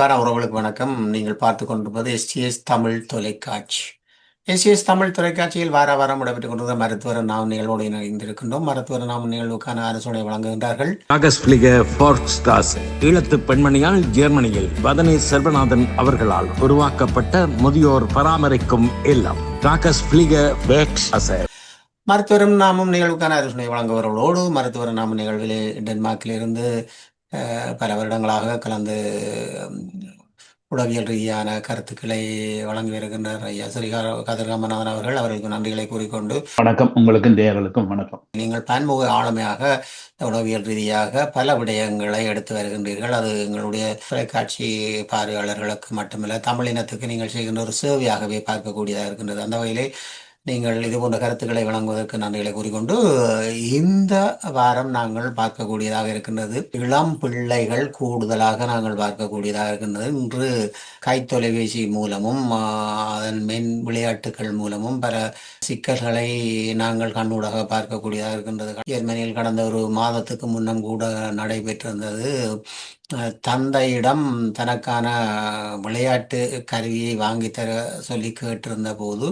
அன்பான உறவுகளுக்கு வணக்கம். நீங்கள் பார்த்து கொண்டிருப்பது எஸ்டிஎஸ் தமிழ் தொலைக்காட்சி. எஸ்டிஎஸ் தமிழ் தொலைக்காட்சியில் வார வாரம் இடம்பெற்றுக் கொண்டிருந்த மருத்துவர் நாம் நிகழ்வோடு இணைந்திருக்கின்றோம். மருத்துவர் நாம் நிகழ்வுக்கான ஆலோசனை வழங்குகின்றார்கள் ஈழத்து பெண்மணியால் ஜெர்மனியில் வதனி செல்வநாதன் அவர்களால் உருவாக்கப்பட்ட முதியோர் பராமரிக்கும் இல்லம். மருத்துவரும் நாமும் நிகழ்வுக்கான ஆலோசனை வழங்குவவர்களோடு மருத்துவர் நாம நிகழ்விலே டென்மார்க்கிலிருந்து பல வருடங்களாக கலந்து உளவியல் ரீதியான கருத்துக்களை வழங்கி வருகின்றார் ஐயா ஸ்ரீ கதிர்காமநாதன் அவர்கள். அவர்களுக்கு நன்றிகளை கூறிக்கொண்டு வணக்கம். உங்களுக்கும் தேவர்களுக்கும் வணக்கம். நீங்கள் பன்முக ஆளுமையாக உளவியல் ரீதியாக பல விடயங்களை எடுத்து வருகின்றீர்கள். அது எங்களுடைய தொலைக்காட்சி பார்வையாளர்களுக்கு மட்டுமல்ல, தமிழினத்துக்கு நீங்கள் செய்கின்ற ஒரு சேவையாகவே பார்க்கக்கூடியதாக இருக்கின்றது. அந்த வகையிலே நீங்கள் இது போன்ற கருத்துக்களை வழங்குவதற்கு நன்றிகளை கூறிக்கொண்டு, இந்த வாரம் நாங்கள் பார்க்கக்கூடியதாக இருக்கின்றது இளம் பிள்ளைகள் கூடுதலாக நாங்கள் பார்க்கக்கூடியதாக இருக்கின்றது. இன்று கைத்தொலைபேசி மூலமும் அதன் மென் விளையாட்டுகள் மூலமும் பல சிக்கல்களை நாங்கள் கண்ணூடாக பார்க்கக்கூடியதாக இருக்கின்றது. ஜெர்மனியில் கடந்த ஒரு மாதத்துக்கு முன்னம் கூட நடைபெற்றிருந்தது. தந்தையிடம் தனக்கான விளையாட்டு கருவியை வாங்கித்தர சொல்லி கேட்டிருந்த போது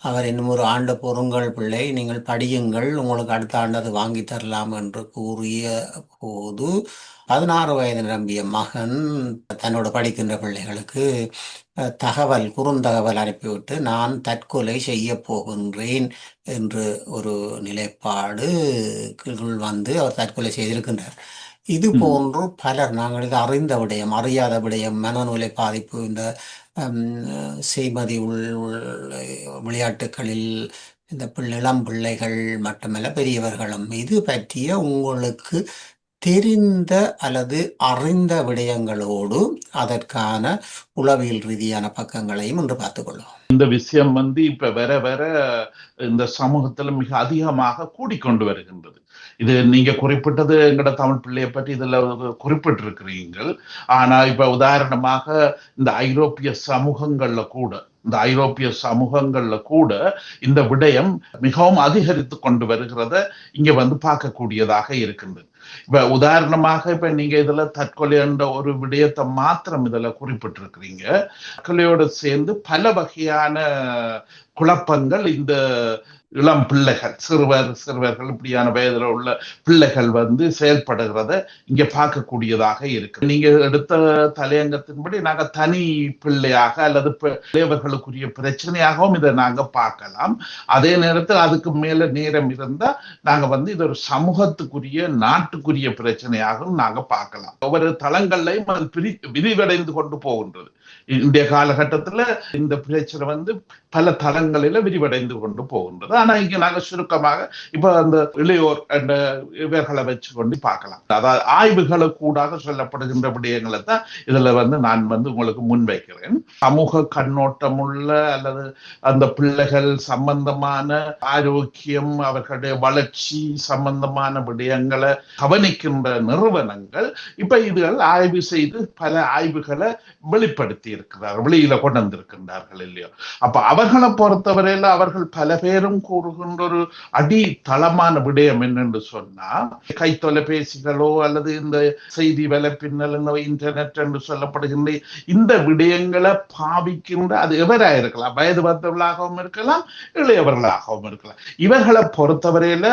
அவர் இன்னும் ஒரு ஆண்டு பொறுங்கள் பிள்ளை, நீங்கள் படியுங்கள், உங்களுக்கு அடுத்த ஆண்டு அது வாங்கி தரலாம் என்று கூறிய போது 16 வயது நிரம்பிய மகன் தன்னோட படிக்கின்ற பிள்ளைகளுக்கு குறுந்தகவல் அனுப்பிவிட்டு நான் தற்கொலை செய்ய போகின்றேன் என்று ஒரு நிலைப்பாடு வந்து அவர் தற்கொலை செய்திருக்கின்றார். இது போன்று பலர் நாங்கள் இது அறிந்த விடயம், அறியாத விடயம், மனநூலை பாதிப்பு, இந்த செய்மதி விளையாட்டுகளில் இந்த இளம் பிள்ளைகள் மட்டுமல்ல பெரியவர்களும் இது பற்றிய உங்களுக்கு தெரிந்த அல்லது அறிந்த விடயங்களோடு அதற்கான உளவியல் ரீதியான பக்கங்களையும் இன்று பார்த்துக்கொள்ளும். இந்த விஷயம் இப்ப வர வர இந்த சமூகத்துல மிக அதிகமாக கூடிக்கொண்டு வருகின்றது. இது நீங்க குறிப்பிட்டது எங்கட தமிழ் பிள்ளையை பற்றி இதுல குறிப்பிட்டிருக்கிறீர்கள். ஆனா இப்ப உதாரணமாக இந்த ஐரோப்பிய சமூகங்கள்ல கூட இந்த விடயம் மிகவும் அதிகரித்து கொண்டு வருகிறத இங்க பார்க்கக்கூடியதாக இருக்கின்றது. இப்ப உதாரணமாக இப்ப நீங்க இதுல தற்கொலை என்ற ஒரு விடயத்தை மாத்திரம் இதுல குறிப்பிட்டிருக்கிறீங்க. தற்கொலையோடு சேர்ந்து பல வகையான குழப்பங்கள் இந்த இளம் பிள்ளைகள், சிறுவர்கள் இப்படியான வயதுல உள்ள பிள்ளைகள் செயல்படுகிறத இங்க பார்க்கக்கூடியதாக இருக்கு. நீங்க எடுத்த தலையங்கத்தின்படி நாங்க தனி பிள்ளையாக அல்லது இளையவர்களுக்குரிய பிரச்சனையாகவும் இதை நாங்க பார்க்கலாம். அதே நேரத்தில் அதுக்கு மேல நேரம் இருந்தா நாங்க இது ஒரு சமூகத்துக்குரிய நாட்டுக்குரிய பிரச்சனையாகவும் நாங்க பார்க்கலாம். ஒவ்வொரு தளங்கள்லையும் அது விரிவடைந்து கொண்டு போகின்றது. இன்றைய காலகட்டத்துல இந்த பிரச்சனை பல தளங்களில விரிவடைந்து கொண்டு போகின்றது. ஆனா இங்க நாங்க சுருக்கமாக இப்ப அந்த இளையோர் என்ற இவர்களை வச்சு கொண்டு பார்க்கலாம். அதாவது ஆய்வுகளை கூடாக சொல்லப்படுகின்ற விடயங்களை தான் இதுல நான் உங்களுக்கு முன்வைக்கிறேன். சமூக கண்ணோட்டம் உள்ள அல்லது அந்த பிள்ளைகள் சம்பந்தமான ஆரோக்கியம், அவர்களுடைய வளர்ச்சி சம்பந்தமான விடயங்களை கவனிக்கின்ற நிறுவனங்கள் இப்ப இதுகள் ஆய்வு செய்து பல ஆய்வுகளை வெளிப்படுத்தி இருக்கிறார்கள், வெளியில கொண்டு வந்திருக்கின்றார்கள் இல்லையோ. அப்ப அவர்களை பொறுத்தவரையில அவர்கள் பல பேரும் கூறுகின்ற ஒரு அடித்தளமான விடயம் என்னென்று சொன்னா, கைத்தொலைபேசிகளோ அல்லது இந்த செய்தி வலைப்பின்னல், இன்டர்நெட் என்று சொல்லப்படுகின்ற இந்த விடயங்களை பாவிக்கின்ற அது எவராக இருக்கலாம், வயது வந்தவர்களாகவும் இருக்கலாம், இளையவர்களாகவும் இருக்கலாம். இவர்களை பொறுத்தவரையில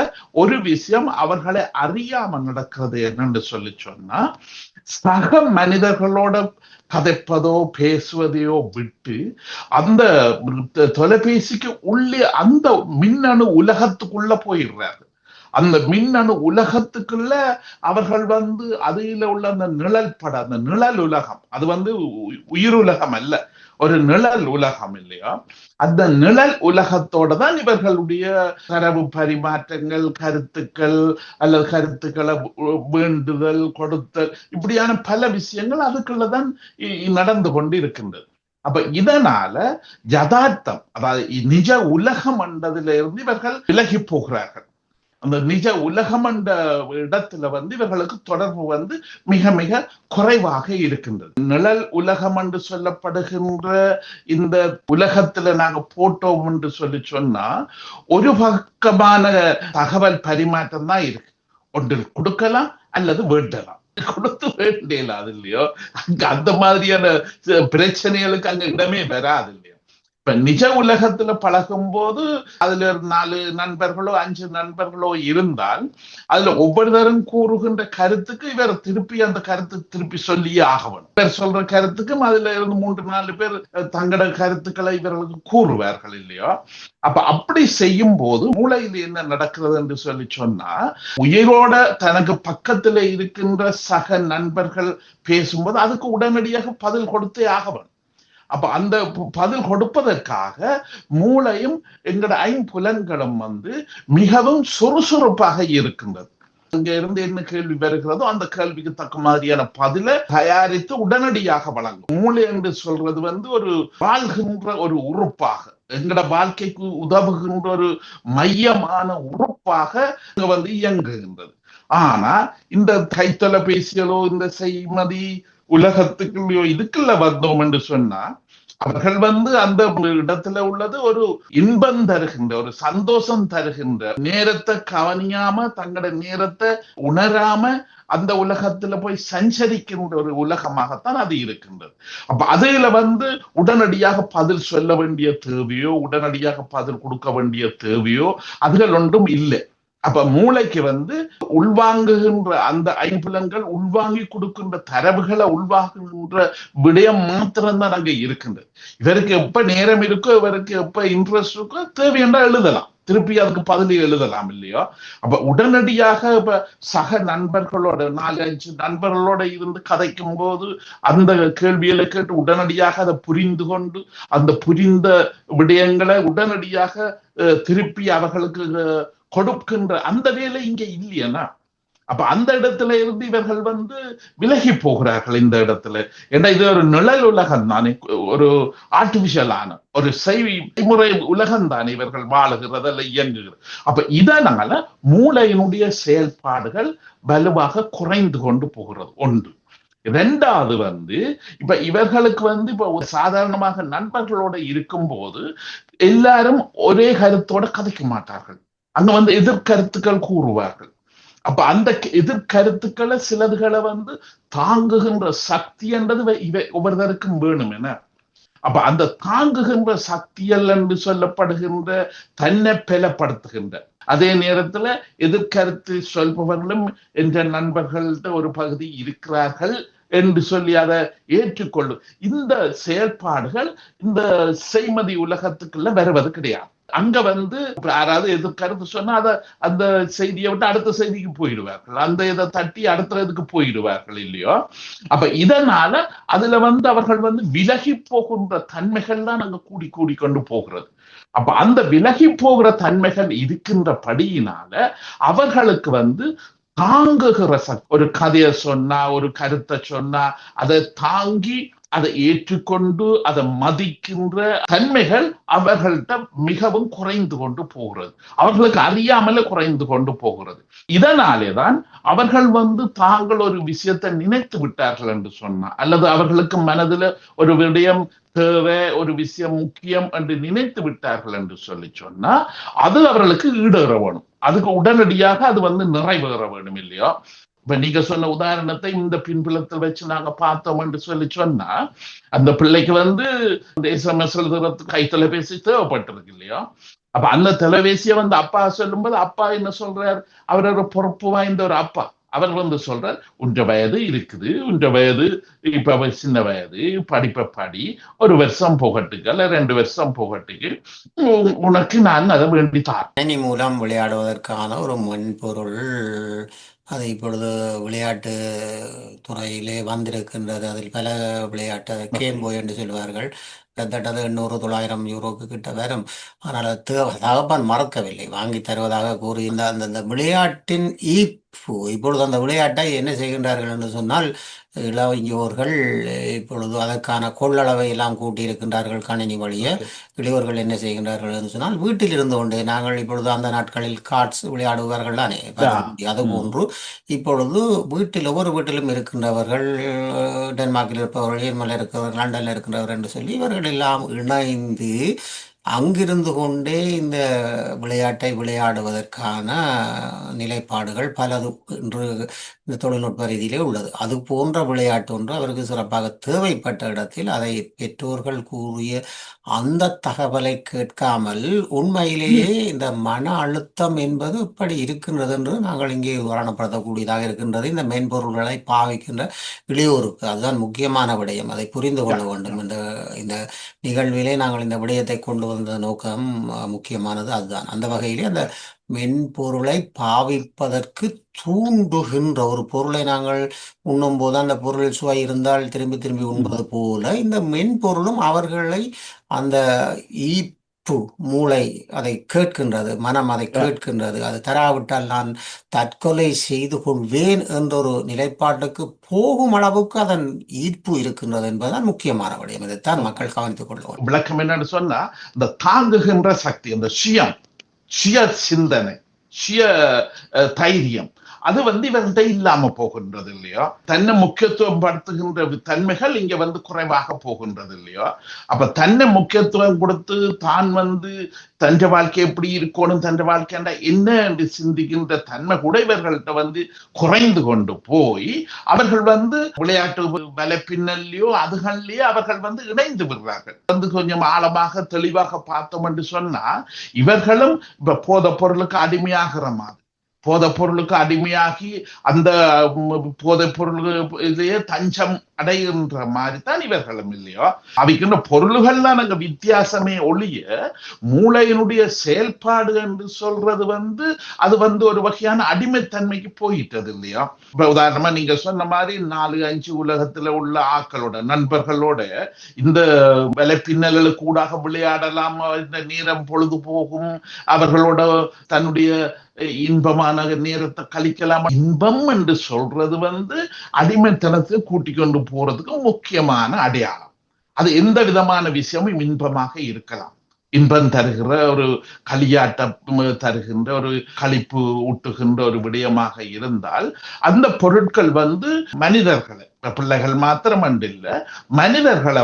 ஒரு விஷயம் அவர்களை அறியாம நடக்கிறது என்னென்று சொன்னா, சக மனிதர்களோட கதைப்பதோ பேசுவதையோ விட்டு அந்த தொலைபேசிக்கு உள்ளே அந்த மின்னணு உலகத்துக்குள்ள போயிடுறாரு. அந்த மின்னணு உலகத்துக்குள்ள அவர்கள் அதில உள்ள அந்த நிழல் படம், அந்த நிழல் உலகம், அது உயிருலகம் அல்ல, ஒரு நிழல் உலகம் இல்லையா. அந்த நிழல் உலகத்தோட தான் இவர்களுடைய தரவு பரிமாற்றங்கள், கருத்துக்கள் அல்லது கருத்துக்களை வேண்டுதல், கொடுத்தல், இப்படியான பல விஷயங்கள் அதுக்குள்ளதான் நடந்து கொண்டு இருக்கின்றது. அப்ப இதனால யதார்த்தம், அதாவது நிஜ உலகம் என்றதுல இருந்து இவர்கள் விலகி போகிறார்கள். அந்த நிஜ உலகம் என்ற இடத்துல இவர்களுக்கு தொடர்பு மிக மிக குறைவாக இருக்கின்றது. நிழல் உலகம் என்று சொல்லப்படுகின்ற இந்த உலகத்துல நாங்க போட்டோம் என்று சொன்னா ஒரு பக்கமான தகவல் பரிமாற்றம் தான் இருக்கு. ஒன்று கொடுக்கலாம் அல்லது வேண்டலாம். கொடுத்து வேண்டியல அது இல்லையோ. அங்க அந்த மாதிரியான பிரச்சனைகளுக்கு அங்க இடமே வராது இல்லையோ. இப்ப நிஜ உலகத்துல பழகும் போது அதுல 4 நண்பர்களோ 5 நண்பர்களோ இருந்தால் அதுல ஒவ்வொருத்தரும் கூறுகின்ற கருத்துக்கு இவர் திருப்பி அந்த கருத்து திருப்பி சொல்லியே ஆகணும். இவர் சொல்ற கருத்துக்கும் அதுல இருந்து 3-4 பேர் தங்களோட கருத்துக்களை இவர்களுக்கு கூறுவார்கள் இல்லையோ. அப்ப அப்படி செய்யும் போது மூளையில் என்ன நடக்கிறது என்று சொல்லி சொன்னா, உயிரோட தனக்கு பக்கத்துல இருக்கின்ற சக நண்பர்கள் பேசும்போது அதுக்கு உடனடியாக பதில் கொடுத்தே ஆகணும். அப்ப அந்த பதில் கொடுப்பதற்காக மூளையும் எங்களோட ஐம்புலன்களும் மிகவும் சுறுசுறுப்பாக இருக்கின்றது. அங்க இருந்து என்ன கேள்வி வருகிறதோ அந்த கேள்விக்கு தக்க மாதிரியான பதிலை தயாரித்து உடனடியாக வழங்கும். மூளை என்று சொல்றது ஒரு வாழ்கின்ற ஒரு உறுப்பாக, எங்களோட வாழ்க்கைக்கு உதவுகின்ற ஒரு மையமான உறுப்பாக இயங்குகின்றது. ஆனா இந்த கைத்தொலைபேசிகளோ இந்த செய்மதி உலகத்துக்குள்ளயோ இதுக்குள்ள வந்தோம் என்று சொன்னா, அவர்கள் அந்த இடத்துல உள்ளது ஒரு இன்பம் தருகின்ற, ஒரு சந்தோஷம் தருகின்ற, நேரத்தை கவனியாம தங்களோட நேரத்தை உணராம அந்த உலகத்துல போய் சஞ்சரிக்கின்ற ஒரு உலகமாகத்தான் அது இருக்கின்றது. அப்ப அதுல உடனடியாக பதில் சொல்ல வேண்டிய தேவையோ உடனடியாக பதில் கொடுக்க வேண்டிய தேவையோ அதுகள் ஒன்றும் இல்லை. அப்ப மூளைக்கு உள்வாங்குகின்ற அந்த ஐம்புலன்கள் உள்வாங்கி கொடுக்கின்ற தரவுகளை உள்வாங்குகின்ற விடயம் மாத்திரம்தான் அங்க இருக்கின்றது. இவருக்கு எப்ப நேரம் இருக்கோ, இவருக்கு எப்ப இன்ட்ரெஸ்ட் இருக்கோ, தேவையென்றா எழுதலாம், திருப்பி அதுக்கு பதில் எழுதலாம் இல்லையோ. அப்ப உடனடியாக இப்ப சக நண்பர்களோட 4-5 நண்பர்களோட இருந்து கதைக்கும் போது அந்த கேள்விகளை கேட்டு உடனடியாக அதை புரிந்து கொண்டு அந்த புரிந்த விடயங்களை உடனடியாக திருப்பி அவர்களுக்கு கொடுக்கின்ற அந்த வேலை இங்க இல்லையனா. அப்ப அந்த இடத்துல இருந்து இவர்கள் விலகி போகிறார்கள் இந்த இடத்துல. ஏன்னா இது ஒரு நிழல் உலகம் தானே, ஒரு ஆர்டிபிஷியலான ஒரு செய்முறை உலகம் தானே இவர்கள் வாழுகிறதில் இயங்குகிறது. அப்ப இதனால மூளையினுடைய செயல்பாடுகள் வலுவாக குறைந்து கொண்டு போகிறது ஒன்று. இரண்டாவது இப்ப இவர்களுக்கு இப்ப சாதாரணமாக நண்பர்களோட இருக்கும் போது எல்லாரும் ஒரே கருத்தோட கதைக்க மாட்டார்கள். அங்க எதிர்கருத்துக்கள் கூறுவார்கள். அப்ப அந்த எதிர்கருத்துக்களை சிலதுகளை தாங்குகின்ற சக்தி என்றது ஒவ்வொருத்தருக்கும் வேணும் என. அப்ப அந்த தாங்குகின்ற சக்தியல் என்று சொல்லப்படுகின்ற தன்னை பலப்படுத்துகின்ற அதே நேரத்துல எதிர்கருத்து சொல்பவர்களும் என்ற நண்பர்கள்ட்ட ஒரு பகுதி இருக்கிறார்கள் என்று சொல்லி அதை ஏற்றுக்கொள்ளும் இந்த செயல்பாடுகள் இந்த செய்மதி உலகத்துக்குள்ள வருவது கிடையாது. அங்க யாராவது எதிர்கருத்து சொன்னா அதை அந்த செய்தியை விட்டு அடுத்த செய்திக்கு போயிடுவார்கள், அந்த இதை தட்டி அடுத்த இதுக்கு போயிடுவார்கள் இல்லையோ. அப்ப இதனால அதுல அவர்கள் விலகி போகின்ற தன்மைகள் தான் அங்க கூடி கூடி கொண்டு போகிறது. அப்ப அந்த விலகி போகிற தன்மைகள் இருக்கின்றபடியினால அவர்களுக்கு தாங்குகிற ஒரு கதையை சொன்னா ஒரு கருத்தை சொன்னா அதை தாங்கி அதை ஏற்றுக்கொண்டு அதை மதிக்கின்ற தன்மைகள் அவர்கள்ட்ட மிகவும் குறைந்து கொண்டு போகிறது, அவர்களுக்கு அறியாமலே குறைந்து கொண்டு போகிறது. இதனாலேதான் அவர்கள் தாங்கள் ஒரு விஷயத்தை நினைத்து விட்டார்கள் என்று சொன்னா, அல்லது அவர்களுக்கு மனதில் ஒரு விடயம் தேவை, ஒரு விஷயம் முக்கியம் என்று நினைத்து விட்டார்கள் என்று சொல்லி சொன்னா அது அவர்களுக்கு ஈடேற வேணும், அதுக்கு உடனடியாக அது நிறைவேற வேணும் இல்லையோ. இப்ப நீங்க சொன்ன உதாரணத்தை இந்த பின்புலத்தில் வச்சு நாங்க பார்த்தோம் என்று சொல்லி சொன்னா, அந்த பிள்ளைக்கு SMS எழுதுறதுக்கு கைத்தொலைபேசி தேவைப்பட்டிருக்கு இல்லையோ. அப்ப அந்த தொலைபேசியை அப்பா சொல்லும்போது அப்பா என்ன சொல்றார், அவர் ஒரு பொறுப்பு வாய்ந்த ஒரு அப்பா. அவர் சொல்றார், உன்ற வயது இருக்குது, உன்ற வயது இப்ப சின்ன வயது, படிப்பை படி, 1 வருஷம் போகட்டுக்கு அல்ல 2 வருஷம் போகட்டுக்கு உனக்கு நான் அதை வேண்டித்தான். கணினி மூலம் விளையாடுவதற்கான ஒரு மென்பொருள் அது இப்பொழுது விளையாட்டு துறையிலே வந்திருக்கின்றது. அதில் பல விளையாட்டு கேம் போய் என்று சொல்வார்கள், கிட்டத்தட்ட 800-900 யூரோக்கு கிட்ட வரும். ஆனால் அது தகப்பன் மறக்கவில்லை, வாங்கி தருவதாக கூறி அந்த விளையாட்டின் இப்பொழுது அந்த விளையாட்டை என்ன செய்கின்றார்கள் என்று சொன்னால், இளவயோர்கள் இப்பொழுது அதற்கான கொள்ளளவை எல்லாம் கூட்டியிருக்கின்றார்கள் கணினி வழியே. இளையோர்கள் என்ன செய்கின்றார்கள் என்று சொன்னால், வீட்டில் இருந்து கொண்டு நாங்கள் இப்பொழுது அந்த நாட்களில் கார்ட்ஸ் விளையாடுவார்கள் தானே, அது போன்று இப்பொழுது ஒவ்வொரு வீட்டிலும் இருக்கின்றவர்கள், டென்மார்க்கில் இருப்பவர்கள், ஜெர்மனில் இருக்கிறவர்கள், லண்டனில் இருக்கின்றவர் என்று சொல்லி இவர்கள் எல்லாம் இணைந்து அங்கிருந்து கொண்டே இந்த விளையாட்டை விளையாடுவதற்கான நிலைப்பாடுகள் பலது இன்று இந்த தொழில்நுட்ப ரீதியிலே உள்ளது. அது போன்ற விளையாட்டு ஒன்று அவருக்கு சிறப்பாக தேவைப்பட்ட இடத்தில் அதை பெற்றோர்கள் கூறிய அந்த தகவலை கேட்காமல் உண்மையிலேயே இந்த மன அழுத்தம் என்பது இப்படி இருக்கின்றது என்று நாங்கள் இங்கே உதாரணப்படுத்தக்கூடியதாக இருக்கின்றது. இந்த மென்பொருள்களை பாவிக்கின்ற இளையோருக்கு அதுதான் முக்கியமான விடயம். அதை புரிந்து கொள்ள வேண்டும். இந்த நிகழ்விலே நாங்கள் இந்த விடயத்தை கொண்டு வந்த நோக்கம் முக்கியமானது அதுதான். அந்த வகையிலே அந்த மென்பொருளை பாவிப்பதற்கு தூண்டுகின்ற ஒரு பொருளை நாங்கள் உண்ணும்போது அந்த பொருளில் சுவை இருந்தால் திரும்பி திரும்பி உண்பது போல இந்த மென்பொருளும் அவர்களை அந்த ஈர்ப்பு மூளை அதை கேட்கின்றது, மனம் அதை கேட்கின்றது. அது தராவிட்டால் நான் தற்கொலை செய்து கொள்வேன் என்ற ஒரு நிலைப்பாட்டுக்கு போகும் அளவுக்கு அதன் ஈர்ப்பு இருக்கின்றது என்பதுதான் முக்கியமான விடயம். இதைத்தான் மக்கள் கவனித்துக் கொள்வார்கள். விளக்கம் என்னன்னு சொன்னா, இந்த தாங்குகின்ற சக்தி, அந்த சுய சிந்தனை, சுய தைரியம், அது இவர்கிட்ட இல்லாம போகின்றது இல்லையோ. தன்னை முக்கியத்துவம் படுத்துகின்ற தன்மைகள் இங்க குறைவாக போகின்றது இல்லையோ. அப்ப தன்னை முக்கியத்துவம் கொடுத்து தான் தன் வாழ்க்கை எப்படி இருக்கணும், தன் வாழ்க்கை என்ன என்று சிந்திக்கின்ற தன்மை கூட இவர்கள்ட்ட குறைந்து கொண்டு போய் அவர்கள் விளையாட்டு வலைப்பின்னல்லையோ அதுகள்லயோ அவர்கள் இணைந்து விடுறார்கள். கொஞ்சம் ஆழமாக தெளிவாக பார்த்தோம் என்று சொன்னா, இவர்களும் இப்ப போதை பொருளுக்கு அடிமையாகிற மாதிரி, போதை பொருளுக்கு அடிமையாகி அந்த போதை பொருளையே தஞ்சம் அடைகின்ற மாதிரி தான் இவர்களும் இல்லையோ. அவைக்கின்ற பொருள்கள் தான் அங்க வித்தியாசமே ஒழிய, மூளையினுடைய செயல்பாடு என்று சொல்றது அது ஒரு வகையான அடிமைத்தன்மைக்கு போயிட்டது இல்லையா. இப்ப உதாரணமா நீங்க சொன்ன மாதிரி 4-5 உலகத்துல உள்ள ஆக்களோட நண்பர்களோட இந்த வலைப்பின்னல்களுக்கு கூடாக விளையாடலாம், இந்த நேரம் பொழுது போகும், அவர்களோட தன்னுடைய இன்பமான நேரத்தை கழிக்கலாம். இன்பம் என்று சொல்றது அடிமைத்தனத்தை கூட்டிக் கொண்டு போறதுக்கு முக்கியமான அடையாளம். அது எந்த விதமான விஷயமும் இன்பமாக இருக்கலாம். இன்பம் தருகிற ஒரு களியாட்டம் தருகின்ற ஒரு களிப்பு ஊட்டுகின்ற ஒரு விடயமாக இருந்தால் அந்த பொருட்கள் மனிதர்களை, பிள்ளைகள் மாத்திரம் இல்ல, மனிதர்களை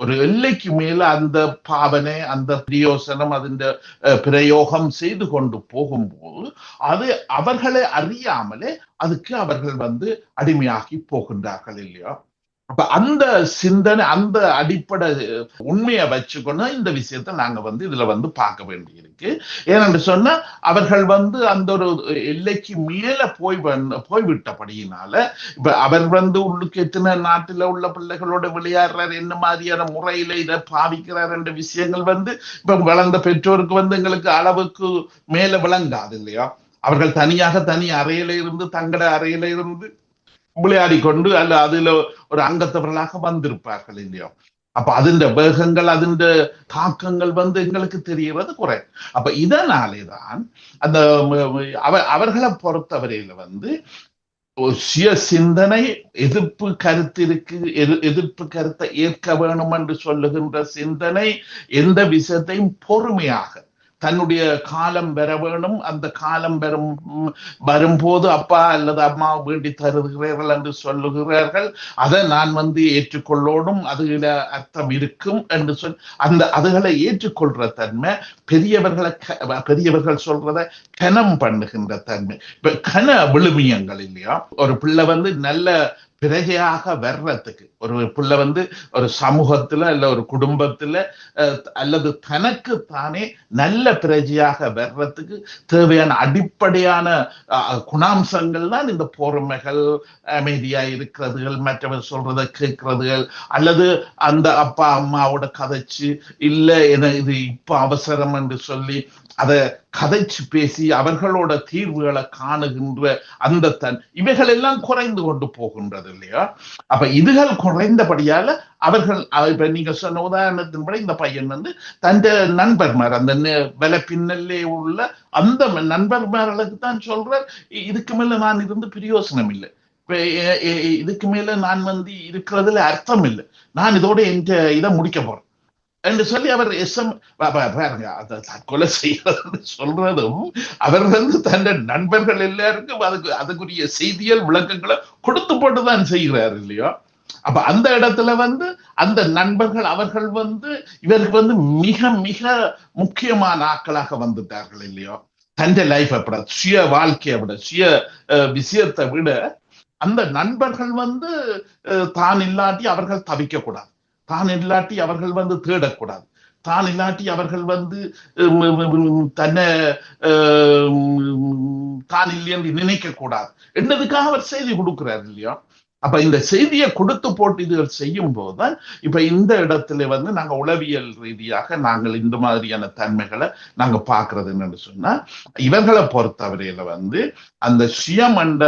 ஒரு எல்லைக்கு மேல அந்த பாவனை, அந்த பிரயோசனம், அதன் பிரயோகம் செய்து கொண்டு போகும்போது அது அவர்களை அறியாமலே அதுக்கு அவர்கள் அடிமையாகி போகின்றார்கள் இல்லையா. அப்ப அந்த சிந்தனை, அந்த அடிப்படை உண்மையை வச்சுக்கொண்டு இந்த விஷயத்தை நாங்க இதுல பார்க்க வேண்டி இருக்கு. ஏனென்று சொன்னா அவர்கள் அந்த ஒரு எல்லைக்கு மேல போய்விட்டபடியினால இப்ப அவர் உள்ளுக்கு எத்தனை நாட்டில உள்ள பிள்ளைகளோட விளையாடுறார், என்ன மாதிரியான முறையில இதை பாவிக்கிறார் என்ற விஷயங்கள் இப்ப வளர்ந்த பெற்றோருக்கு எங்களுக்கு அளவுக்கு மேல விளங்காது இல்லையா. அவர்கள் தனி அறையில இருந்து, தங்கட அறையில இருந்து விளையாடி கொண்டு அல்ல அதுல ஒரு அங்கத்தவர்களாக வந்திருப்பார்கள் இல்லையோ. அப்ப அதிண்ட வேகங்கள், அதிண்ட தாக்கங்கள் எங்களுக்கு தெரிகிறது குறை. அப்ப இதனாலேதான் அந்த அவர்களை பொறுத்தவரையில சுய சிந்தனை, எதிர்ப்பு கருத்து இருக்கு, எதிர்ப்பு கருத்தை ஏற்க வேணும் என்று சொல்லுகின்ற சிந்தனை, எந்த விஷயத்தையும் பொறுமையாக தன்னுடைய காலம் பெற வேணும், அந்த காலம் வரும்போது அப்பா அல்லது அம்மா வேண்டி தருகிறார்கள் என்று சொல்லுகிறார்கள், அதை நான் ஏற்றுக்கொள்ளணும், அதுல அர்த்தம் இருக்கும் என்று அதுகளை ஏற்றுக்கொள்ற தன்மை, பெரியவர்கள் சொல்றத கனம் பண்ணுகின்ற தன்மை. இப்ப கன விழுமியங்கள் இல்லையா. ஒரு பிள்ளை நல்ல பிரஜையாக வர்றதுக்கு, ஒரு பிள்ளை ஒரு சமூகத்துல இல்ல ஒரு குடும்பத்துல அல்லது தனக்கு தானே நல்ல பிரஜையாக வர்றதுக்கு தேவையான அடிப்படையான குணாம்சங்கள் தான் இந்த பொறுமைகள், அமைதியா இருக்கிறதுகள், மற்றவர் சொல்றதை கேட்கறதுகள், அல்லது அந்த அப்பா அம்மாவோட கதைச்சு இல்ல இது இப்ப அவசரம் என்று சொல்லி அதை கதைச்சு பேசி அவர்களோட தீர்வுகளை காணுகின்ற அந்த இவைகள் எல்லாம் குறைந்து கொண்டு போகின்றது இல்லையா. அப்ப இதுகள் குறைந்தபடியால அவர்கள், இப்ப நீங்க சொன்ன உதாரணத்தின்படி இந்த பையன் தன் நண்பர்மார், அந்த விலை பின்னல்லே உள்ள அந்த நண்பர்மார்களுக்கு தான் சொல்ற, இதுக்கு மேல நான் இருந்து பிரயோசனம் இல்லை, இதுக்கு மேல நான் இருக்கிறதுல அர்த்தம் இல்லை, நான் இதோட இதை முடிக்க போறேன் என்று சொல்லி அவர் பாருங்க, தற்கொலை செய்யறது சொல்றதும் அவர் தன் நண்பர்கள் எல்லாருக்கும் அதுக்குரிய செய்தியல் விளக்கங்களை கொடுத்து போட்டுதான் செய்கிறார் இல்லையோ. அப்ப அந்த இடத்துல அந்த நண்பர்கள் அவர்கள் வந்து இவருக்கு வந்து மிக மிக முக்கியமான ஆட்களாக வந்துட்டார்கள் இல்லையோ. தன் லைஃபை விட, சுய வாழ்க்கையை விட, சுய விஷயத்தை விட அந்த நண்பர்கள் வந்து தான் இல்லாட்டி அவர்கள் தவிக்க கூடாது, தான் இல்லாட்டி அவர்கள் வந்து தேடக்கூடாது, தான் இல்லாட்டி அவர்கள் வந்து தன்னை தான் இல்லை என்று நினைக்க கூடாது என்றதுக்காக அவர் செய்தி கொடுக்கிறார் இல்லையா. அப்ப இந்த செய்தியை கொடுத்து போட்டு இதுகள் செய்யும் போதுதான் இப்ப இந்த இடத்துல வந்து நாங்க உளவியல் ரீதியாக நாங்கள் இந்த மாதிரியான தன்மைகளை நாங்க பாக்குறது என்னன்னு சொன்னா, இவர்களை பொறுத்தவரையில வந்து அந்த சுயம் என்ற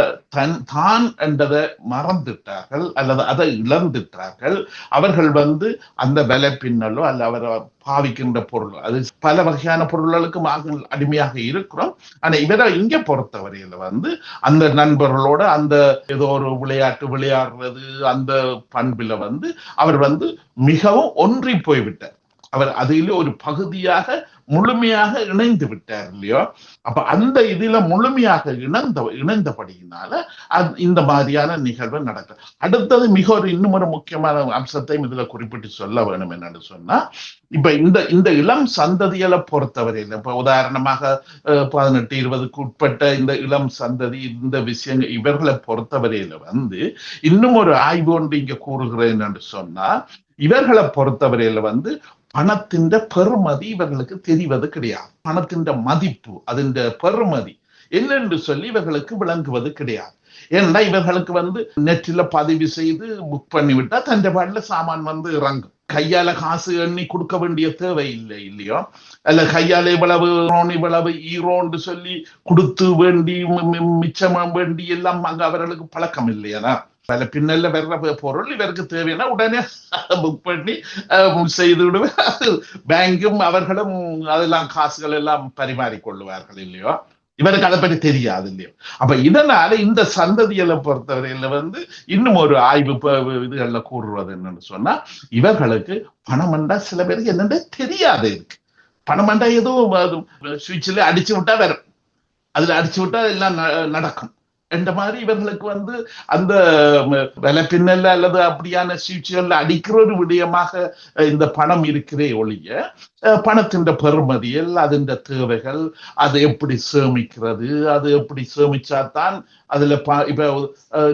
தான் என்றதை மறந்துட்டார்கள் அல்லது அதை இழந்துட்டார்கள். அவர்கள் வந்து அந்த விலை பின்னலோ அல்ல அவரை பாவிக்கின்ற பொருள், அது பல வகையான பொருள்களுக்கு அடிமையாக இருக்கிறோம். ஆனா இவரை இங்க பொறுத்தவரையில வந்து அந்த நண்பர்களோட அந்த ஏதோ ஒரு விளையாட்டு விளையாடுறது அந்த பண்பில வந்து அவர் வந்து மிகவும் ஒன்றி போய்விட்டார். அவர் அதிலே ஒரு பகுதியாக முழுமையாக இணைந்து விட்டார் இல்லையோ. அப்ப அந்த இதுல முழுமையாக இணைந்தபடியினால இந்த மாதிரியான நிகழ்வு நடக்கும். அடுத்தது மிக இன்னும் ஒரு முக்கியமான அம்சத்தையும் இதுல குறிப்பிட்டு சொல்ல வேணும் என்னன்னு சொன்னா, இப்ப இந்த இளம் சந்ததிகளை பொறுத்தவரையில் இப்ப உதாரணமாக 18-20க்கு உட்பட்ட இந்த இளம் சந்ததி இந்த விஷயங்கள் இவர்களை பொறுத்தவரையில வந்து இன்னும் ஒரு ஆய்வு ஒன்று இங்க கூறுகிறேன் என்று சொன்னா, இவர்களை பொறுத்தவரையில வந்து பணத்தின் பெறுமதி இவர்களுக்கு தெரிவது கிடையாது. பணத்தின் மதிப்பு அதன் பெறுமதி என்னென்று சொல்லி இவர்களுக்கு விளங்குவது கிடையாது. ஏன்னா இவர்களுக்கு வந்து நெட்டில பதிவு செய்து புக் பண்ணிவிட்டா தன் பாடல சாமான் வந்து இறங்கும். கையால காசு எண்ணி கொடுக்க வேண்டிய தேவை இல்லை இல்லையோ. அல்ல கையால இவ்வளவு ஈரோன்னு சொல்லி கொடுத்து வேண்டி மிச்சம் வேண்டி எல்லாம் அங்க அவர்களுக்கு பழக்கம் இல்லையா. பல பின்னல்ல வர்ற பொருள் இவருக்கு தேவையான உடனே புக் பண்ணி செய்து விடுவேன். பேங்கும் அவர்களும் அதெல்லாம் காசுகள் எல்லாம் பரிமாறிக்கொள்ளுவார்கள் இல்லையோ. இவருக்கு அதை பற்றி தெரியாது இல்லையோ. அப்ப இதனால இந்த சந்ததிகளை பொறுத்தவரையில வந்து இன்னும் ஒரு ஆய்வு இதுகள்ல கூறுவது என்னன்னு சொன்னா, இவர்களுக்கு பணம் என்றா சில பேருக்கு என்னன்னு தெரியாது இருக்கு. பணம் என்றா ஏதோ சுவிட்சில் அடிச்சு விட்டா வரும், அதுல அடிச்சு விட்டா எல்லாம் நடக்கும் என்ற மாதிரி இவர்களுக்கு வந்து அந்த விலை பின்னல்ல அல்லது அப்படியான சூழ்ச்சிகள்ல அடிக்கிற ஒரு விடயமாக இந்த பணம் இருக்கிறே ஒழிய பணத்தின் பெறுமதியில் அதன் தேவைகள் அதை எப்படி சேமிக்கிறது, அது எப்படி சேமிச்சாதான் அதுல இப்ப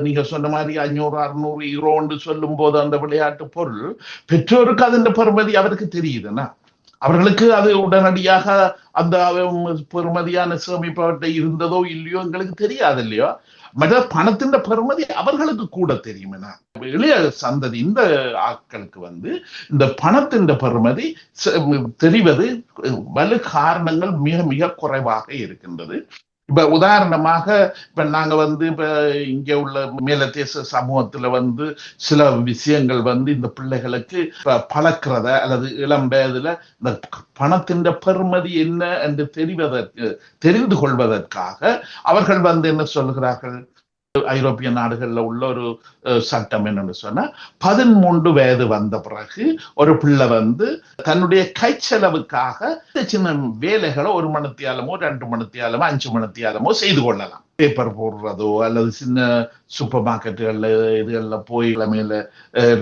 நீங்க சொன்ன மாதிரி 500-600 ஈரோன்னு சொல்லும் போது அந்த விளையாட்டு பொருள் பெற்றோருக்கு அதன் பெறுமதி அவருக்கு தெரியுதுன்னா அவர்களுக்கு அது உடனடியாக அந்த பெறுமதியான சேமிப்பவற்றை இருந்ததோ இல்லையோ எங்களுக்கு தெரியாது இல்லையோ. மற்ற பணத்தின் பெறுமதி அவர்களுக்கு கூட தெரியும். இளைய சந்ததி இந்த ஆட்களுக்கு வந்து இந்த பணத்தின் பெறுமதி தெரிவது வலு காரணங்கள் மிக மிக குறைவாக இருக்கின்றது. இப்ப உதாரணமாக இப்ப நாங்க வந்து இப்ப இங்க உள்ள மேலத்தேச சமூகத்துல வந்து சில விஷயங்கள் வந்து இந்த பிள்ளைகளுக்கு பழக்கிறத அல்லது இளம் வயதுல இந்த பணத்தின் பெறுமதி என்ன என்று தெரிந்து கொள்வதற்காக அவர்கள் வந்து என்ன சொல்கிறார்கள், ஐரோப்பிய நாடுகள்ல உள்ள ஒரு சட்டம் என்னன்னு சொன்னா 13 வயது வந்த பிறகு ஒரு பிள்ளை வந்து தன்னுடைய கை செலவுக்காக சின்ன வேலைகளை 1 மணித்தியாலமோ 2 மணித்தியாலமோ 5 மணித்தியாலமோ செய்து கொள்ளலாம். பேப்பர் போடுறதோ அல்லது சின்ன சூப்பர் மார்க்கெட்டுகள்ல இதுகள்ல போய் கிழமையில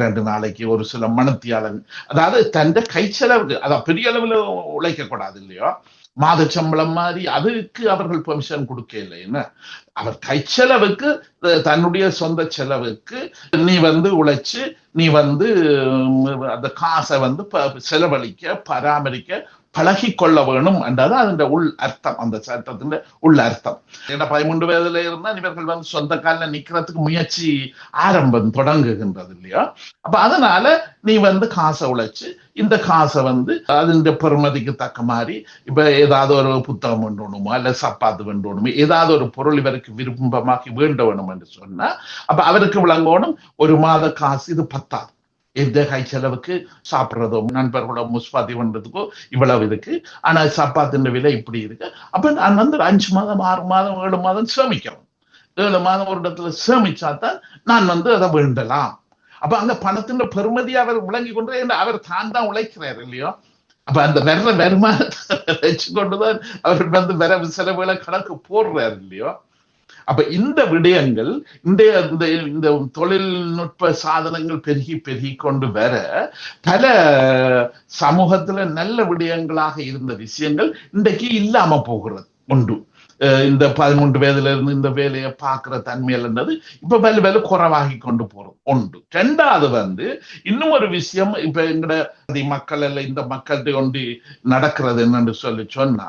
2 நாளைக்கு ஒரு சில மணித்தியாலம், அதாவது தன் கை செலவுக்கு அதான் பெரிய அளவுல உழைக்க கூடாது இல்லையோ. மாத சம்பளம் மாதிரி அதுக்கு அவர்கள் பெர்மிஷன் கொடுக்க இல்லை. என்ன அவர் கை செலவுக்கு தன்னுடைய சொந்த செலவுக்கு நீ வந்து உழைச்சு நீ வந்து அந்த காசை வந்து செலவழிக்க பராமரிக்க பழகி கொள்ள வேணும் என்றதான் அதன் உள் அர்த்தம், அந்த சட்டத்தின் உள்ள அர்த்தம். ஏன்னா 13 வயதுல இருந்தா இவர்கள் வந்து சொந்த காலில் நிக்கிறதுக்கு முயற்சி தொடங்குகின்றது இல்லையா. அப்ப அதனால நீ வந்து காசை உழைச்சு இந்த காசை வந்து அதன் பெறுமதிக்கு தக்க மாதிரி இப்ப ஏதாவது ஒரு புத்தகம் வேண்டணுமோ அல்ல சப்பாத்து வேண்டணுமோ ஏதாவது ஒரு பொருள் இவருக்கு விருப்பமாக்கி வேண்ட வேணும் என்று சொன்னா அப்ப அவருக்கு விளங்கணும் 1 மாத காசு இது பத்தாது. எந்த கை செலவுக்கு சாப்பிட்றதோ நண்பர்களோட முஸ்பாத்தி பண்றதுக்கோ இவ்வளவு இருக்கு. ஆனா சப்பாத்தின் விலை இப்படி இருக்கு. அப்ப நான் வந்து 5 மாதம் 6 மாதம் 7 மாதம் சேமிக்கணும். 7 மாதம் ஒரு இடத்துல சேமிச்சாதான் நான் வந்து அதை வேண்டலாம். அப்ப அங்க பணத்தின் பெறுமதி அவர் விளங்கி கொண்டு அவர் தான் உழைக்கிறார் இல்லையோ. அப்ப அந்த வருமானத்தை வச்சு கொண்டுதான் அவர் வந்து வரவு செலவுகளை கணக்கு போடுறாரு இல்லையோ. அப்ப இந்த விடயங்கள் இந்த இந்த இந்த தொழில்நுட்ப சாதனங்கள் பெருகி பெருகி கொண்டு வர பல சமூகத்துல நல்ல விடயங்களாக இருந்த விஷயங்கள் இன்றைக்கு இல்லாம போகிறது உண்டு. இந்த 13 வயதுல இருந்து இந்த வேலையை பார்க்கிற தன்மையில் இருந்தது இப்ப வேலை குறைவாகி கொண்டு போறது உண்டு. ரெண்டாவது இன்னும் ஒரு விஷயம், இப்ப எங்கட மக்கள் எல்லாம் இந்த மக்கள்கிட்ட ஒன்று நடக்கிறது என்னன்னு சொன்னா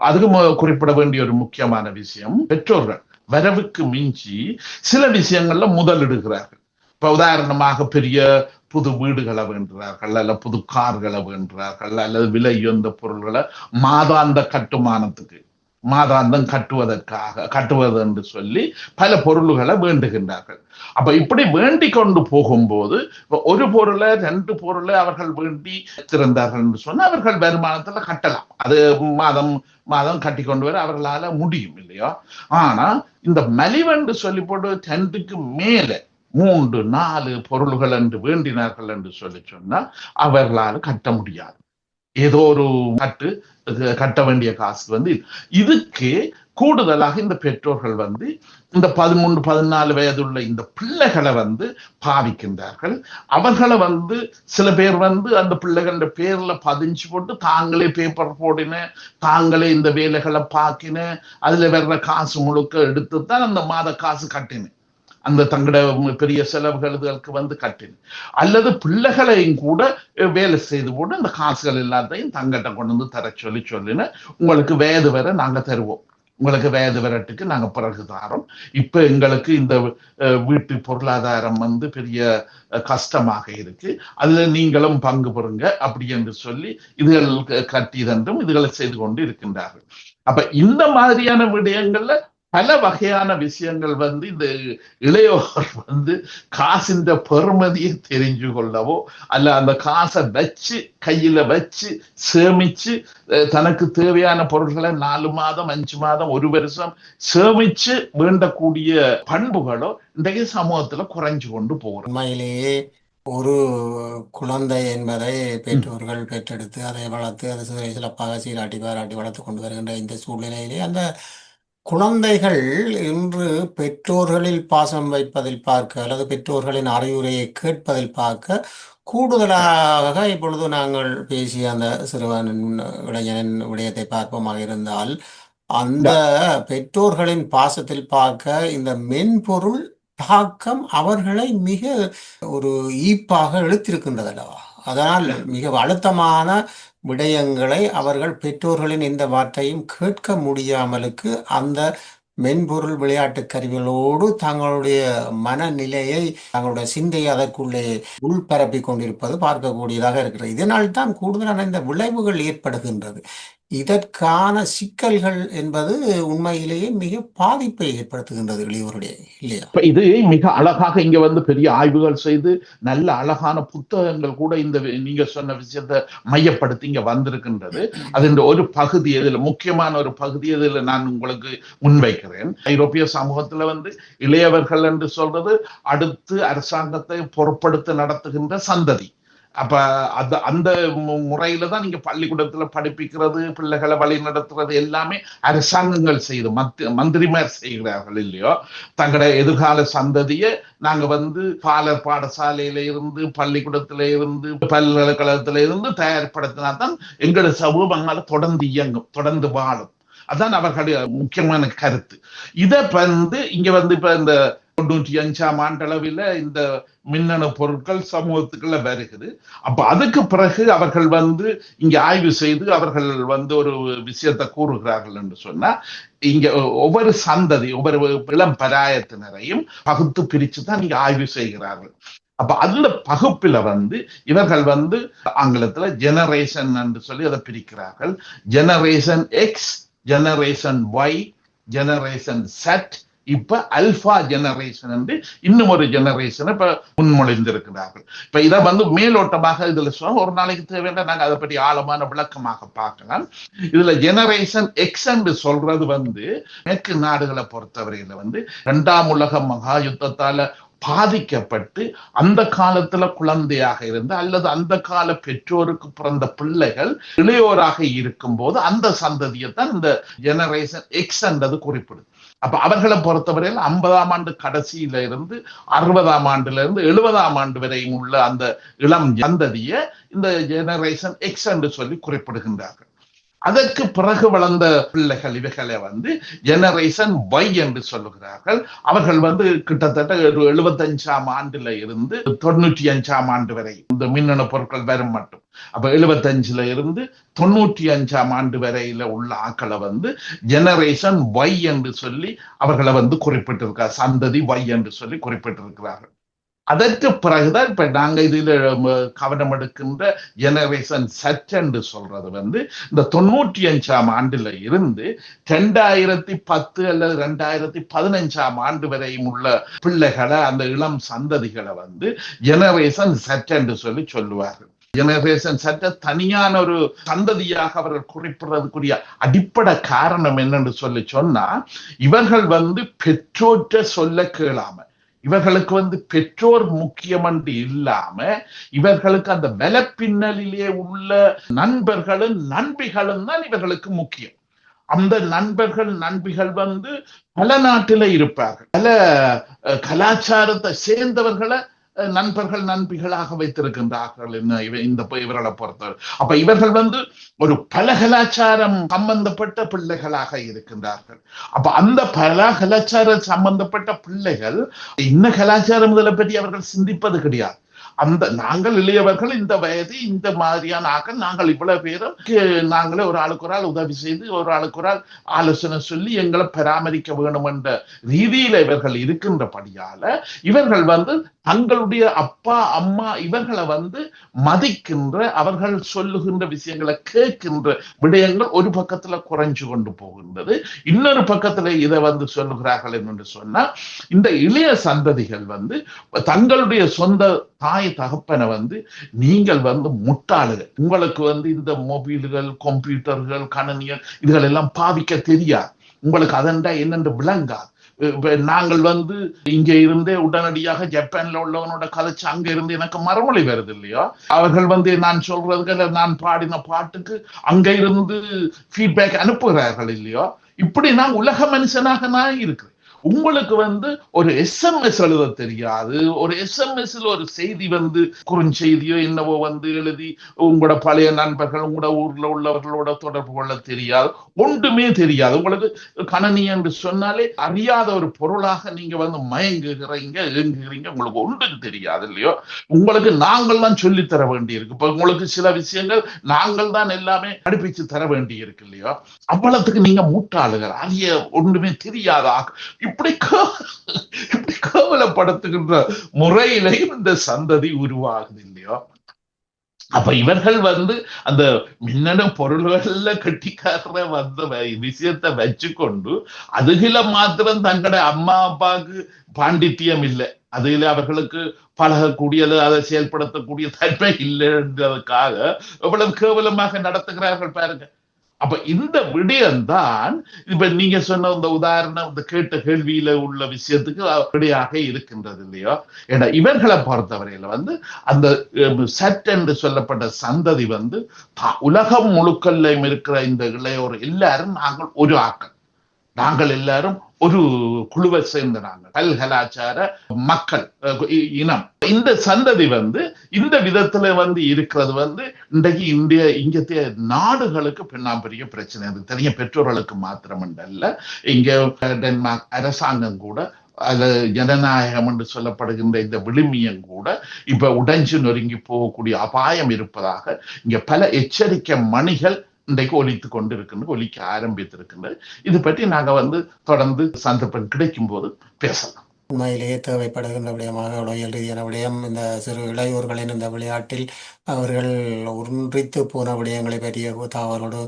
அதுக்கு குறிப்பிட வேண்டிய ஒரு முக்கியமான விஷயம், பெற்றோர்கள் வரவுக்கு மிஞ்சி சில விஷயங்கள்ல முதலிடுகிறார்கள். இப்ப உதாரணமாக பெரிய புது வீடுகளை வேண்டுறார்கள், அல்ல புது கார்களை வேண்டுறார்கள், அல்லது விலை உயர்ந்த பொருள்களை மாதாந்த கட்டுமானத்துக்கு மாதாந்தம் கட்டுவது என்று சொல்லி பல பொருள்களை வேண்டுகின்றார்கள். அப்ப இப்படி வேண்டிக் கொண்டு போகும்போது ஒரு பொருளை 2 பொருளை அவர்கள் வேண்டி திறந்தார்கள் என்று சொன்னா அவர்கள் வருமானத்துல கட்டலாம், அது மாதம் மாதம் கட்டி கொண்டு வர அவர்களால முடியும் இல்லையா. ஆனா இந்த மலிவென்று சொல்லி போட்டு 2க்கு மேல 3, 4 பொருள்கள் என்று வேண்டினார்கள் என்று சொல்லி சொன்னா அவர்களால் கட்ட முடியாது. ஏதோ ஒரு கட்ட வேண்டிய காசு இதுக்கு கூடுதலாக இந்த பெற்றோர்கள் இந்த 13, 14 வயதுள்ள இந்த பிள்ளைகளை பாவிக்கின்றார்கள். அவர்களை சில பேர் அந்த பிள்ளைகள பேர்ல பதிஞ்சு போட்டு தாங்களே பேப்பர் போடின, தாங்களே இந்த வேலைகளை பார்க்கின, அதுல வர்ற காசு முழுக்க எடுத்துத்தான் அந்த மாத காசு கட்டின, அந்த தங்கட பெரிய செலவுகளுக்கு கட்டின, அல்லது பிள்ளைகளையும் கூட வேலை செய்து போட்டு அந்த காசுகள் எல்லாத்தையும் தங்கிட்ட கொண்டு தர சொல்லின, உங்களுக்கு வயது வர நாங்க தருவோம், உங்களுக்கு வயது வரட்டுக்கு நாங்க பிறகு தாரோம், இப்ப எங்களுக்கு இந்த வீட்டு பொருளாதாரம் பெரிய கஷ்டமாக இருக்கு, அதுல நீங்களும் பங்கு பெறுங்க அப்படி என்று சொல்லி இதுகள் கட்டி தண்டும் இதுகளை செய்து கொண்டு இருக்கின்றார்கள். அப்ப இந்த மாதிரியான விடயங்கள்ல பல வகையான விஷயங்கள் இந்த இளையோர் காசின் பெருமதியை தெரிஞ்சு கொள்ளவோ அல்ல அந்த காசை வச்சு கையில வச்சு சேமிச்சு தனக்கு தேவையான பொருட்களை 4 மாதம் 5 மாதம் 1 வருஷம் சேமிச்சு வேண்டக்கூடிய பண்புகளோ இன்றைய சமூகத்துல குறைஞ்சு கொண்டு போகிறோம். உண்மையிலேயே ஒரு குழந்தை என்பதை பெற்றோர்கள் பெற்றெடுத்து அதை வளர்த்து அதை சிறப்பாக சீராட்டி பாராட்டி வளர்த்து கொண்டு வருகின்ற இந்த சூழ்நிலையிலே அந்த குழந்தைகள் இன்று பெற்றோர்களில் பாசம் வைப்பதில் பார்க்க அல்லது பெற்றோர்களின் அறிவுரையை கேட்பதில் பார்க்க கூடுதலாக இப்பொழுது நாங்கள் பேசிய அந்த சிறுவனின் இளைஞனின் விடயத்தை பார்ப்போமாக இருந்தால் அந்த பெற்றோர்களின் பாசத்தில் பார்க்க இந்த மென்பொருள் தாக்கம் அவர்களை மிக ஒரு ஈப்பாக இழுத்திருக்கின்றது அல்லவா. அதனால் மிக அழுத்தமான விடயங்களை அவர்கள் பெற்றோர்களின் எந்த வார்த்தையும் கேட்க முடியாமலுக்கு அந்த மென்பொருள் விளையாட்டு கருவிகளோடு தங்களுடைய மனநிலையை தங்களுடைய சிந்தையை அதற்குள்ளே உள்பரப்பி கொண்டிருப்பது பார்க்கக்கூடியதாக இருக்கிறது. இதனால் தான் கூடுதலான இந்த விளைவுகள் ஏற்படுகின்றது. இதற்கான சிக்கல்கள் என்பது உண்மையிலேயே மிக பாதிப்பை ஏற்படுத்துகின்றது இளையோருடைய, இல்லையா? இது மிக அழகாக இங்க பெரிய ஆய்வுகள் செய்து நல்ல அழகான புத்தகங்கள் கூட இந்த நீங்க சொன்ன விஷயத்தை மையப்படுத்தி இங்க வந்திருக்கின்றது. அதன் ஒரு பகுதி இதில் முக்கியமான ஒரு பகுதி இதில் நான் உங்களுக்கு முன்வைக்கிறேன். ஐரோப்பிய சமூகத்துல இளையவர்கள் என்று சொல்றது அடுத்து அரசாங்கத்தை பொறுப்படுத்த நடத்துகின்ற சந்ததி. அப்ப அந்த முறையில தான் நீங்க பள்ளிக்கூடத்துல படிப்பிக்கிறது, பிள்ளைகளை வழி நடத்துறது எல்லாமே அரசாங்கங்கள் செய்து மந்திரிமார் செய்கிறார்கள் இல்லையோ. தங்களோட எதிர்கால சந்ததியை நாங்க பாலர் பாடசாலையில இருந்து பள்ளிக்கூடத்தில இருந்து பல்கலைக்கழகத்தில இருந்து தயார்படுத்தினா தான் எங்களோட சமூகங்களை தொடர்ந்து இயங்கும், தொடர்ந்து வாழும். அதான் அவர்களுடைய முக்கியமான கருத்து. இதை இங்க இப்ப இந்த 95ஆம் ஆண்டளவில் இந்த மின்னணு பொருட்கள் சமூகத்துக்குள்ள வருகிறது. அப்ப அதுக்கு பிறகு அவர்கள் இங்க ஆய்வு செய்து அவர்கள் ஒரு விஷயத்தை கூறுகிறார்கள் என்று சொன்னா, இங்க ஒவ்வொரு சந்ததி ஒவ்வொரு இளம் பராயத்தினரையும் பகுத்து பிரிச்சு தான் இங்க ஆய்வு செய்கிறார்கள். அப்ப அந்த பகுப்பில இவர்கள் ஆங்கிலத்துல ஜெனரேஷன் என்று சொல்லி அதை பிரிக்கிறார்கள். Generation X, generation Y, generation Z, இப்ப அல்பா ஜெனரேஷன் என்று இன்னும் ஒரு ஜெனரேஷன் இப்ப முன்மொழிந்திருக்கிறார்கள். இப்ப இதை மேலோட்டமாக இதுல சொல்ல ஒரு நாளைக்கு தேவையான நாங்க அதை பற்றி ஆழமான விளக்கமாக பார்க்கலாம். இதுல ஜெனரேஷன் எக்ஸ் என்று சொல்றது மேற்கு நாடுகளை பொறுத்தவரையில 2ஆம் உலக மகா யுத்தத்தால பாதிக்கப்பட்டு அந்த காலத்துல குழந்தையாக இருந்து அல்லது அந்த கால பெற்றோருக்கு பிறந்த பிள்ளைகள் இளையோராக இருக்கும் போது அந்த சந்ததியை தான் இந்த ஜெனரேஷன் எக்ஸ் என்றது குறிப்பிடுது. அப்ப அவர்களை பொறுத்தவரையில் 50ஆம் ஆண்டு கடைசியில இருந்து 60ஆம் ஆண்டுல இருந்து 70ஆம் ஆண்டு வரையும் உள்ள அந்த இளம் சந்ததியை இந்த ஜெனரேஷன் எக்ஸ் என்று சொல்லி குறிப்பிடுகின்றார்கள். அதற்கு பிறகு வளர்ந்த பிள்ளைகள் இவைகளை ஜெனரேஷன் ஒய் என்று சொல்லுகிறார்கள். அவர்கள் கிட்டத்தட்ட 75ஆம் ஆண்டுல இருந்து 95ஆம் ஆண்டு வரை இந்த மின்னணு பொருட்கள் வரும் மட்டும். அப்ப 75ல இருந்து 95ஆம் ஆண்டு வரையில உள்ள ஆக்களை ஜெனரேஷன் ஒய் என்று சொல்லி அவர்களை குறிப்பிட்டிருக்கிறார். சந்ததி ஒய் என்று சொல்லி குறிப்பிட்டிருக்கிறார்கள். அதற்கு பிறகுதான் இப்ப நாங்க இதுல கவனம் எடுக்கின்ற ஜெனரேஷன் செட் என்று சொல்றது இந்த 95ஆம் ஆண்டுல இருந்து 2010 அல்லது 2015ஆம் ஆண்டு வரையும் உள்ள பிள்ளைகளை அந்த இளம் சந்ததிகளை ஜெனரேஷன் செட் என்று சொல்லி சொல்லுவார்கள். ஜெனரேஷன் சட்ட தனியான ஒரு சந்ததியாக அவர்கள் குறிப்பிடுறதுக்குரிய அடிப்படை காரணம் என்னன்னு சொன்னா இவர்கள் பெற்றோற்ற சொல்ல கேளாம, இவர்களுக்கு பெற்றோர் முக்கியம் என்று இல்லாம இவர்களுக்கு அந்த வலப்பின்னலிலே உள்ள நண்பர்களும் நண்பிகளும் தான் இவர்களுக்கு முக்கியம். அந்த நண்பர்கள் நண்பிகள் பல நாட்டில இருப்பார்கள், பல கலாச்சாரத்தை சேர்ந்தவர்களை நண்பர்கள் நண்பிகளாக வைத்திருக்கின்றார்கள் இந்த இவர்களை பொறுத்தவரை. அப்ப இவர்கள் ஒரு பல கலாச்சாரம் சம்பந்தப்பட்ட பிள்ளைகளாக இருக்கின்றார்கள். அப்ப அந்த பல கலாச்சார சம்பந்தப்பட்ட பிள்ளைகள் இன்ன கலாச்சாரம் இதில் பற்றி அவர்கள் சிந்திப்பது கிடையாது. அந்த நாங்கள் இளையவர்கள் இந்த வயது இந்த மாதிரியான ஆக்கள் நாங்கள் இவ்வளவு பேரும் நாங்களே ஒரு ஆளுக்கு ஒரு ஆள் உதவி செய்து ஒரு ஆளுக்கு ஒரு ஆள் ஆலோசனை சொல்லி எங்களை பராமரிக்க வேண்டும் என்ற ரீதியில இவர்கள் இருக்கின்றபடியால இவர்கள் தங்களுடைய அப்பா அம்மா இவர்களை மதிக்கின்ற, அவர்கள் சொல்லுகின்ற விஷயங்களை கேட்கின்ற விடயங்கள் ஒரு பக்கத்துல குறைஞ்சு கொண்டு போகின்றது. இன்னொரு பக்கத்துல இதை சொல்லுகிறார்கள் என்று சொன்னா இந்த இளைய சந்ததிகள் தங்களுடைய சொந்த தாய் தகப்பனை நீங்கள் முட்டாளுகள், உங்களுக்கு இந்த மொபைல்கள் கம்ப்யூட்டர்கள் கணனிகள் இதுகள் எல்லாம் பாவிக்க தெரியாது, உங்களுக்கு அதெண்டா என்னென்று விளங்காது. நாங்கள் இங்க இருந்தே உடனடியாக ஜப்பான்ல உள்ளவனோட கதைச்சு அங்க இருந்து எனக்கு மறுமொழி வருது இல்லையோ, அவர்கள் நான் சொல்றதுக்கு நான் பாடின பாட்டுக்கு அங்க இருந்து ஃபீட்பேக் அனுப்புகிறார்கள் இல்லையோ. இப்படி நான் உலக மனுஷனாக நான் இருக்கிறேன். உங்களுக்கு ஒரு எஸ்எம்எஸ் எழுத தெரியாது, ஒரு எஸ்எம்எஸ்ல ஒரு செய்தி குறுஞ்செய்தியோ என்னவோ எழுதி உங்களோட பழைய நண்பர்கள் உங்களோட ஊர்ல உள்ளவர்களோட தொடர்பு கொள்ள தெரியாது, ஒன்றுமே தெரியாது. உங்களுக்கு கணனி என்று சொன்னாலே அறியாத ஒரு பொருளாக நீங்க மயங்குகிறீங்க, இயங்குகிறீங்க, உங்களுக்கு ஒன்றும் தெரியாது இல்லையோ. உங்களுக்கு நாங்கள் தான் சொல்லித்தர வேண்டி இருக்கு. இப்ப உங்களுக்கு சில விஷயங்கள் நாங்கள் தான் எல்லாமே படிப்பிச்சு தர வேண்டி இருக்கு இல்லையோ. அவ்வளவுக்கு நீங்க மூட்டாளுகள், அறிய ஒன்றுமே தெரியாதா, இப்படி கேவலப்படுத்துகின்ற முறையிலையும் இந்த சந்ததி உருவாகுது இல்லையோ. அப்ப இவர்கள் அந்த மின்னணு பொருள்கள்ல கட்டிக்கார விஷயத்தை வச்சுக்கொண்டு அதுல மாத்திரம் தங்களோட அம்மா அப்பாவுக்கு பாண்டித்தியம் இல்லை, அதுல அவர்களுக்கு பழகக்கூடியது அதை செயல்படுத்தக்கூடிய தன்மை இல்லைன்றதுக்காக எவ்வளவு கேவலமாக நடத்துகிறார்கள் பாருங்க. அப்ப இந்த விடயம்தான் இப்ப நீங்க சொன்ன இந்த உதாரணம், இந்த கேட்ட கேள்வியில உள்ள விஷயத்துக்கு விடையாக இருக்கின்றது இல்லையோ. ஏன்னா இவர்களை பொறுத்தவரையில அந்த செட் என்று சொல்லப்பட்ட சந்ததி உலகம் முழுக்கல்லையும் இருக்கிற இந்த இளையோர் எல்லாரும் நாங்கள் ஒரு ஆக்கள், நாங்கள் எல்லாரும் ஒரு குழுவை சேர்ந்த நாங்கள் பல்கலாச்சார மக்கள் இனம். இந்த சந்ததி இந்த விதத்துல இருக்கிறது இன்றைக்கு இங்கத்தைய நாடுகளுக்கு பெரிய பிரச்சனை. அது தெரிய பெற்றோர்களுக்கு மாத்திரம் அல்ல, இங்க டென்மார்க் அரசாங்கம் கூட அது ஜனநாயகம் என்று சொல்லப்படுகின்ற இந்த விழுமியம் கூட இப்ப உடைஞ்சு நொறுங்கி போகக்கூடிய அபாயம் இருப்பதாக இங்க பல எச்சரிக்கை மணிகள் இன்றைக்கு ஒலித்து கொண்டிருக்கின்றது, ஒலிக்க ஆரம்பித்திருக்கின்றது. இது பற்றி நாங்க தொடர்ந்து சந்தர்ப்பம் கிடைக்கும் போது பேசலாம். உண்மையிலேயே தேவைப்படுகின்ற விடயமாக உலகியல் ரீதியான விடயம். இந்த சிறு இளையோர்களின் இந்த விளையாட்டில் அவர்கள் ஒன்றித்து போன விடயங்களை பற்றிய அவரோடு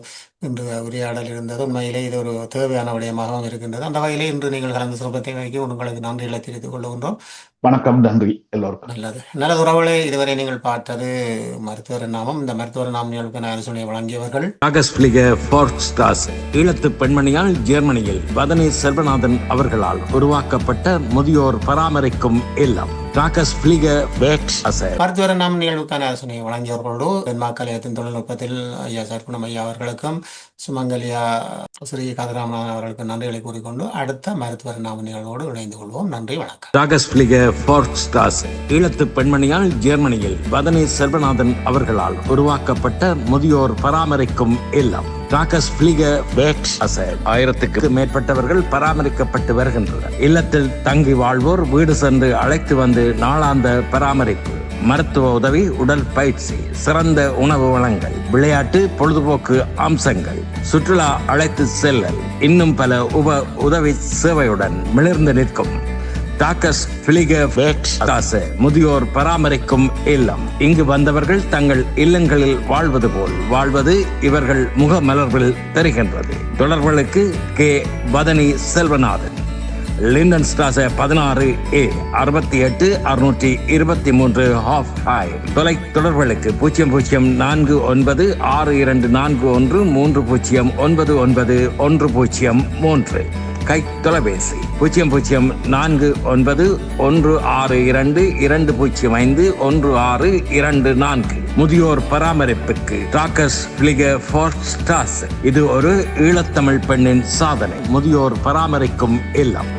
இன்று உரையாடல் இருந்தது. உண்மையிலே இது ஒரு தேவையான விடயமாகவும் இருக்கின்றது. அந்த வகையிலே இன்று நீங்கள் கலந்து சிறப்பத்தை வைக்க உங்களுக்கு நன்றிகளை தெரிவித்துக் கொள்கின்றோம். வணக்கம், நன்றி எல்லோருக்கும். நல்லது உறவுகளே, இதுவரை நீங்கள் பார்த்தது மருத்துவர் நாமம். இந்த மருத்துவர் நாம நிகழ்வுக்கான ஆலோசனை வழங்கியவர்கள் ஈழத்து பெண்மணியால் ஜெர்மனியில் வதனி செல்வநாதன் அவர்களால் உருவாக்கப்பட்ட முதியோர் பராமரிக்கும் இல்லம். மருத்துவர் நாம நிகழ்வுக்கான ஆலோசனை வழங்கியவர்களோடு டென்மார்க் கலையத்தின் தொழில்நுட்பத்தில் ஐயா சர்க்குணம் ஐயா அவர்களுக்கும் சுமங்கலியா ஸ்ரீ கதிராமநாதன் அவர்களுக்கு நன்றிகளை கூறிக்கொண்டு அடுத்த மருத்துவர் நாம நிகழ்வோடு இணைந்து கொள்வோம். நன்றி, வணக்கம். ஈழத்து பெண்மணியால் ஜெர்மனியில் வதனி செல்வநாதன் அவர்களால் உருவாக்கப்பட்ட முதியோர் பராமரிக்கும் இல்லம். 1000க்கு மேற்பட்டவர்கள் பராமரிக்கப்பட்டு வருகின்றனர். இல்லத்தில் தங்கி வாழ்வோர் வீடு சென்று அழைத்து வந்து நாளாந்த பராமரிப்பு, மருத்துவ உதவி, உடல் பயிற்சி, சிறந்த உணவு வளங்கள், விளையாட்டு பொழுதுபோக்கு அம்சங்கள், சுற்றுலா அழைத்து செல்லல், இன்னும் பல உதவி சேவையுடன் மிளிர்ந்து நிற்கும் முதியோர் பராமரிக்கும் இல்லம். இங்கு வந்தவர்கள் தங்கள் இல்லங்களில் வாழ்வது போல் வாழ்வது இவர்கள் முகமலர்வில் தெரிகின்றது. தொடர்புகளுக்கு K. Vathani Selvanathan, Linden Strasse 16A 68 623 ஹாஃப் ஹாய். தொலை தொடர்புகளுக்கு 004913099103. கை தொலைபேசி 0041622051651624. முதியோர் பராமரிப்புக்கு இது ஒரு ஈழத்தமிழ் பெண்ணின் சாதனை. முதியோர் பராமரிக்கும் இல்லம்.